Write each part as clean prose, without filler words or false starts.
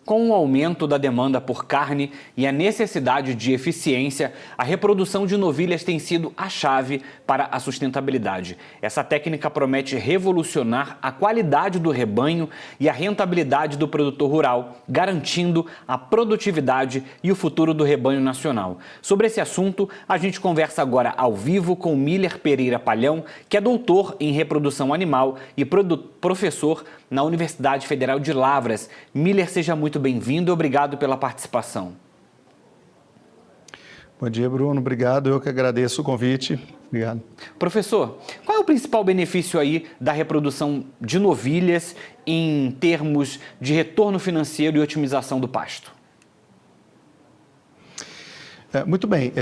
Com o aumento da demanda por carne e a necessidade de eficiência, a reprodução de novilhas tem sido a chave para a sustentabilidade. Essa técnica promete revolucionar a qualidade do rebanho e a rentabilidade do produtor rural, garantindo a produtividade e o futuro do rebanho nacional. Sobre esse assunto, a gente conversa agora ao vivo com Miller Pereira Palhão, que é doutor em reprodução animal e professor na Universidade Federal de Lavras. Miller, seja muito bem-vindo e obrigado pela participação. Bom dia, Bruno. Obrigado. Eu que agradeço o convite. Obrigado. Professor, qual é o principal benefício aí da reprodução de novilhas em termos de retorno financeiro e otimização do pasto? Muito bem.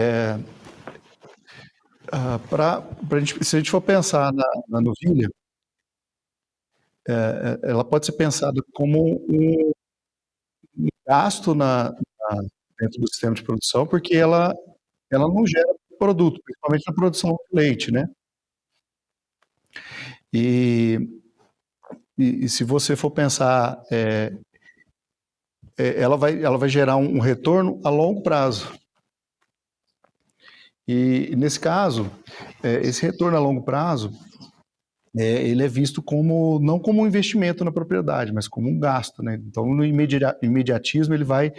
Se a gente for pensar na novilha, ela pode ser pensada como um gasto dentro do sistema de produção, porque ela não gera produto, principalmente na produção de leite, né? E se você for pensar, ela vai gerar um retorno a longo prazo. E nesse caso, esse retorno a longo prazo, ele é visto não como um investimento na propriedade, mas como um gasto, né? Então, no imediatismo, ele vai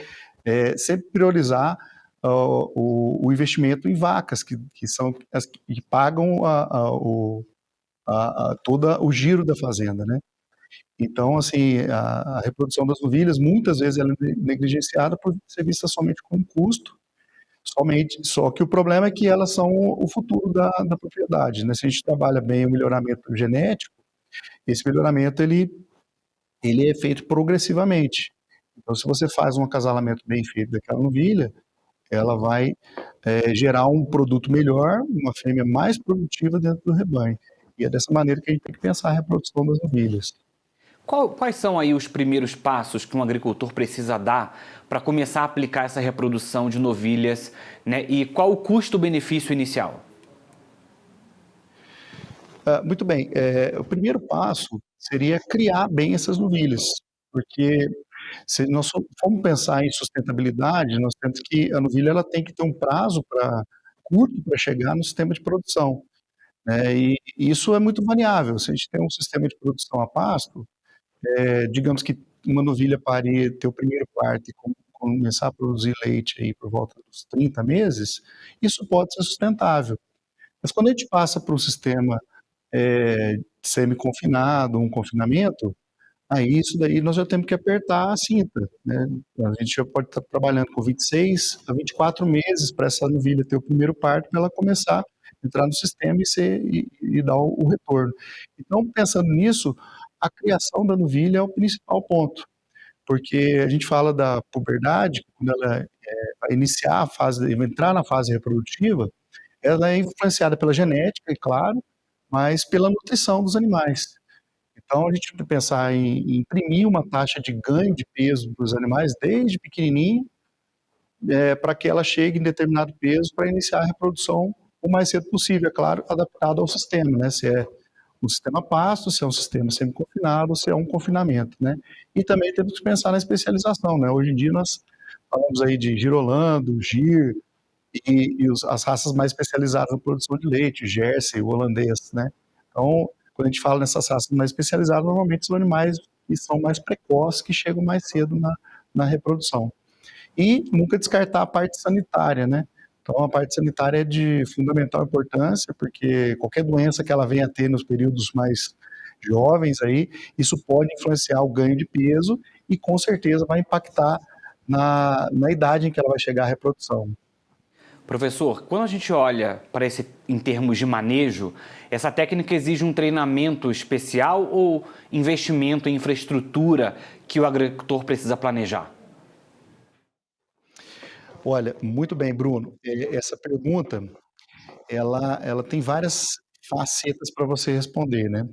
sempre priorizar o investimento em vacas, que são as que pagam todo o giro da fazenda, né? Então, assim, a reprodução das novilhas, muitas vezes, ela é negligenciada por ser vista somente como custo, só que o problema é que elas são o futuro da propriedade, né? Se a gente trabalha bem o melhoramento genético, esse melhoramento ele é feito progressivamente. Então, se você faz um acasalamento bem feito daquela novilha, ela vai gerar um produto melhor, uma fêmea mais produtiva dentro do rebanho. E é dessa maneira que a gente tem que pensar a reprodução das novilhas. Quais são aí os primeiros passos que um agricultor precisa dar para começar a aplicar essa reprodução de novilhas, né? E qual o custo-benefício inicial? Muito bem. O primeiro passo seria criar bem essas novilhas, porque se nós formos pensar em sustentabilidade, nós temos que a novilha ela tem que ter um prazo curto para chegar no sistema de produção, né? E isso é muito variável. Se a gente tem um sistema de produção a pasto, digamos que uma novilha ter o primeiro parto e começar a produzir leite aí por volta dos 30 meses, isso pode ser sustentável. Mas quando a gente passa para um sistema semi-confinado, um confinamento, aí isso daí nós já temos que apertar a cinta, né? A gente já pode estar trabalhando com 26 a 24 meses para essa novilha ter o primeiro parto, para ela começar a entrar no sistema e dar o retorno. Então, pensando nisso, a criação da novilha é o principal ponto, porque a gente fala da puberdade, quando ela vai iniciar vai entrar na fase reprodutiva, ela é influenciada pela genética, é claro, mas pela nutrição dos animais. Então, a gente tem que pensar em imprimir uma taxa de ganho de peso para os animais desde pequenininho, para que ela chegue em determinado peso para iniciar a reprodução o mais cedo possível, é claro, adaptado ao sistema, né? Se é um sistema pasto, se é um sistema semi-confinado, se é um confinamento, né? E também temos que pensar na especialização, né? Hoje em dia nós falamos aí de Girolando, Gir, as raças mais especializadas na produção de leite, Jersey, o holandês, né? Então, quando a gente fala nessas raças mais especializadas, normalmente são animais que são mais precoces, que chegam mais cedo na reprodução. E nunca descartar a parte sanitária, né? Então, a parte sanitária é de fundamental importância, porque qualquer doença que ela venha a ter nos períodos mais jovens aí, isso pode influenciar o ganho de peso e com certeza vai impactar na idade em que ela vai chegar à reprodução. Professor, quando a gente olha para em termos de manejo, essa técnica exige um treinamento especial ou investimento em infraestrutura que o agricultor precisa planejar? Olha, muito bem, Bruno. Essa pergunta, ela tem várias facetas para você responder, né?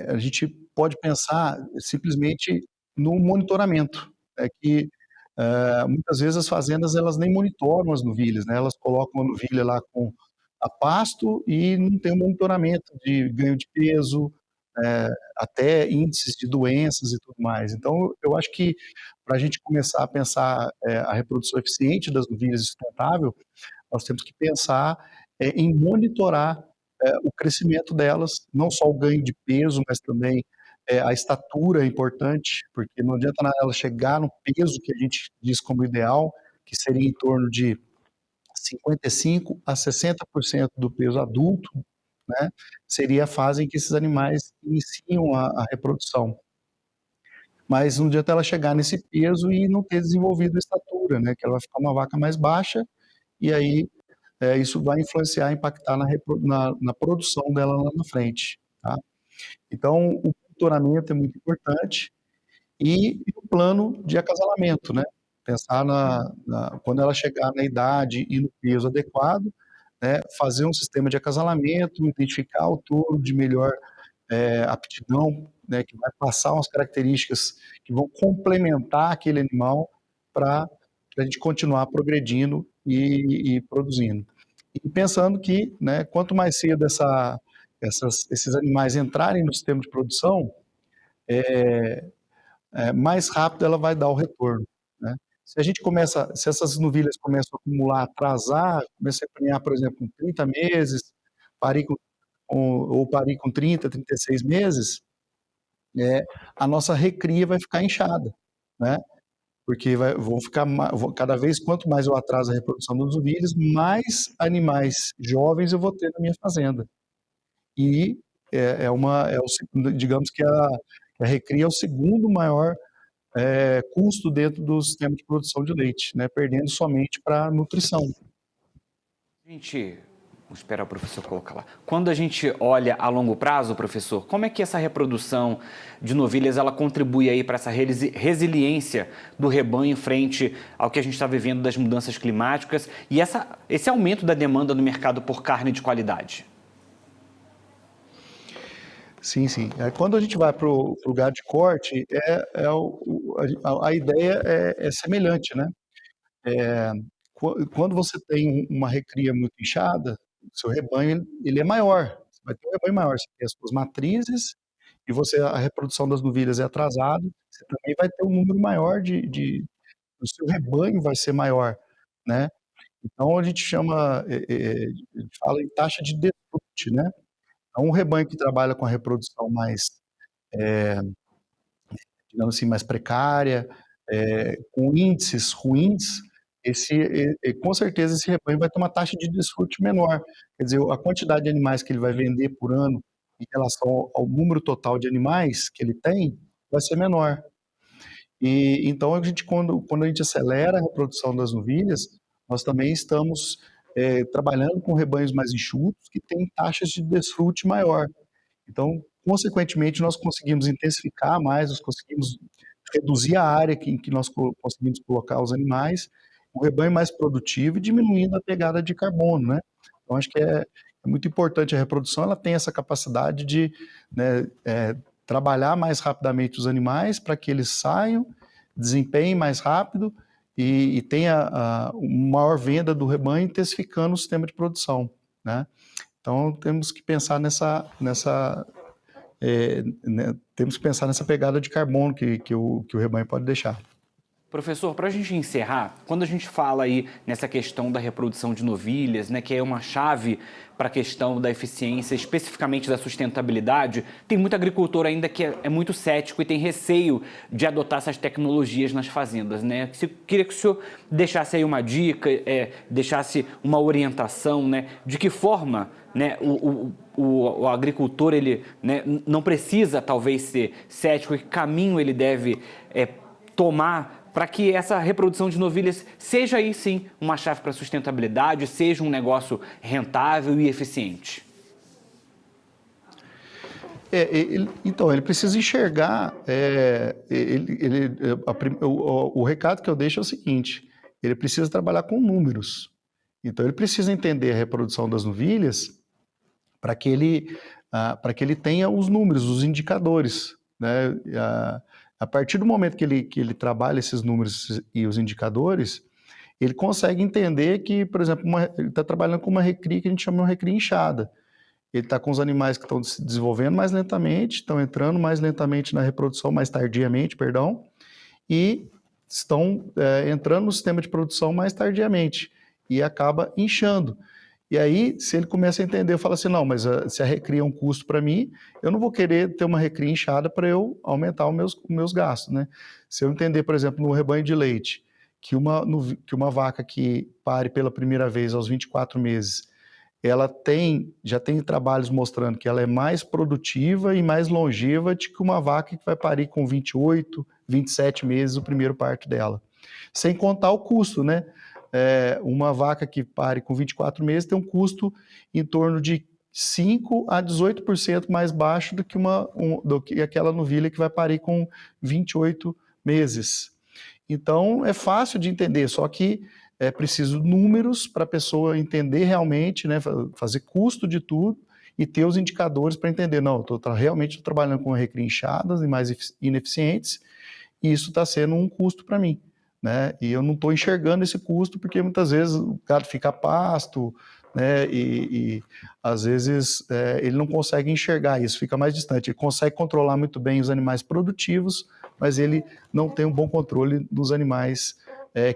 A gente pode pensar simplesmente no monitoramento, que muitas vezes as fazendas elas nem monitoram as novilhas, né? Elas colocam a novilha lá a pasto e não tem um monitoramento de ganho de peso, até índices de doenças e tudo mais. Então, eu acho que para a gente começar a pensar a reprodução eficiente das novilhas e sustentável, nós temos que pensar em monitorar o crescimento delas, não só o ganho de peso, mas também a estatura é importante, porque não adianta nada ela chegar no peso que a gente diz como ideal, que seria em torno de 55 a 60% do peso adulto, né, seria a fase em que esses animais iniciam a reprodução. Mas não adianta ela chegar nesse peso e não ter desenvolvido a estatura, né, que ela vai ficar uma vaca mais baixa, e aí isso vai influenciar, impactar na produção dela lá na frente, tá? Então, o monitoramento é muito importante e o plano de acasalamento, né? Pensar quando ela chegar na idade e no peso adequado, né? Fazer um sistema de acasalamento, identificar o touro de melhor aptidão, né? Que vai passar umas características que vão complementar aquele animal para a gente continuar progredindo e produzindo. E pensando que, né, quanto mais cedo esses animais entrarem no sistema de produção, mais rápido ela vai dar o retorno, né? Se essas novilhas começam a acumular, atrasar, começam a prenhar, por exemplo, com 30 meses, parir ou parir com 30, 36 meses, a nossa recria vai ficar inchada, né? Porque vão ficar cada vez, quanto mais eu atraso a reprodução dos novilhos, mais animais jovens eu vou ter na minha fazenda. E digamos que a recria é o segundo maior custo dentro do sistema de produção de leite, né, perdendo somente para a nutrição. Gente, vou esperar o professor colocar lá. Quando a gente olha a longo prazo, professor, como é que essa reprodução de novilhas ela contribui aí para essa resiliência do rebanho frente ao que a gente está vivendo das mudanças climáticas e esse aumento da demanda no mercado por carne de qualidade? Sim, sim. Quando a gente vai para o lugar de corte, a ideia é semelhante, né? Quando você tem uma recria muito inchada, o seu rebanho ele é maior. Você vai ter um rebanho maior. Você tem as suas matrizes e a reprodução das novilhas é atrasada. Você também vai ter um número maior o seu rebanho vai ser maior, né? Então a gente a gente fala em taxa de desfrute, né? Então um rebanho que trabalha com a reprodução mais, digamos assim, mais precária, com índices ruins, com certeza esse rebanho vai ter uma taxa de desfrute menor. Quer dizer, a quantidade de animais que ele vai vender por ano em relação ao número total de animais que ele tem vai ser menor. E então quando a gente acelera a reprodução das novilhas, nós também estamos trabalhando com rebanhos mais enxutos que têm taxas de desfrute maior. Então, consequentemente, nós conseguimos intensificar mais, nós conseguimos reduzir a área em que nós conseguimos colocar os animais, um rebanho mais produtivo e diminuindo a pegada de carbono, né? Então, acho que é muito importante a reprodução, ela tem essa capacidade de, né, trabalhar mais rapidamente os animais para que eles saiam, desempenhem mais rápido e tenha uma maior venda do rebanho, intensificando o sistema de produção, né? Então, temos que pensar temos que pensar nessa pegada de carbono que o rebanho pode deixar. Professor, para a gente encerrar, quando a gente fala aí nessa questão da reprodução de novilhas, né, que é uma chave para a questão da eficiência, especificamente da sustentabilidade, tem muito agricultor ainda que é muito cético e tem receio de adotar essas tecnologias nas fazendas, né? Queria que o senhor deixasse aí uma dica, deixasse uma orientação, né, de que forma, né, o agricultor ele, né, não precisa talvez ser cético, que caminho ele deve tomar para que essa reprodução de novilhas seja aí sim uma chave para a sustentabilidade, seja um negócio rentável e eficiente? Então, ele precisa enxergar. O recado que eu deixo é o seguinte: ele precisa trabalhar com números. Então, ele precisa entender a reprodução das novilhas para que ele tenha os números, os indicadores, né? A partir do momento que ele trabalha esses números e os indicadores, ele consegue entender que, por exemplo, ele está trabalhando com uma recria que a gente chama de uma recria inchada. ele está com os animais que estão se desenvolvendo mais lentamente, estão entrando mais lentamente na reprodução, mais tardiamente, perdão, e estão entrando no sistema de produção mais tardiamente e acaba inchando. E aí, se ele começa a entender, eu falo assim, não, mas se a recria é um custo para mim, eu não vou querer ter uma recria inchada para eu aumentar os meus gastos, né? Se eu entender, por exemplo, no rebanho de leite, que uma vaca que pare pela primeira vez aos 24 meses, ela já tem trabalhos mostrando que ela é mais produtiva e mais longeva do que uma vaca que vai parir com 28, 27 meses o primeiro parto dela. Sem contar o custo, né? Uma vaca que pare com 24 meses tem um custo em torno de 5 a 18% mais baixo do que aquela novilha que vai parir com 28 meses. Então, é fácil de entender, só que é preciso números para a pessoa entender realmente, né, fazer custo de tudo e ter os indicadores para entender, não, realmente estou trabalhando com recria inchadas e mais ineficientes, e isso está sendo um custo para mim, né, e eu não estou enxergando esse custo porque muitas vezes o gado fica a pasto, né, e às vezes ele não consegue enxergar isso, fica mais distante, ele consegue controlar muito bem os animais produtivos, mas ele não tem um bom controle dos animais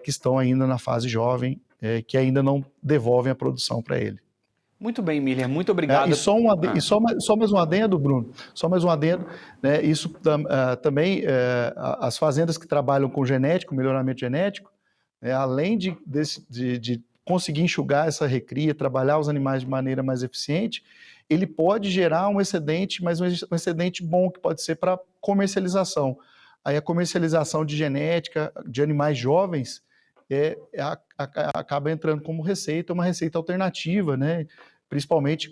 que estão ainda na fase jovem, que ainda não devolvem a produção para ele. Muito bem, Miller, muito obrigado. Só mais um adendo, Bruno, só mais um adendo, né? Isso também, as fazendas que trabalham com genético, melhoramento genético, além de conseguir enxugar essa recria, trabalhar os animais de maneira mais eficiente, ele pode gerar um excedente, mas um excedente bom, que pode ser para comercialização. Aí a comercialização de genética de animais jovens acaba entrando como receita, uma receita alternativa, né? Principalmente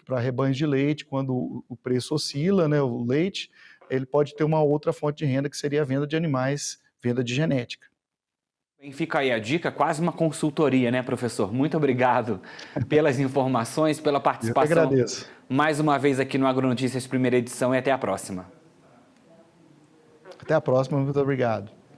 para rebanhos de leite, quando o preço oscila, né? O leite, ele pode ter uma outra fonte de renda, que seria a venda de animais, venda de genética. Bem, fica aí a dica, quase uma consultoria, né, professor? Muito obrigado pelas informações, pela participação. Eu que agradeço. Mais uma vez aqui no Agronotícias, primeira edição, e até a próxima. Até a próxima, muito obrigado.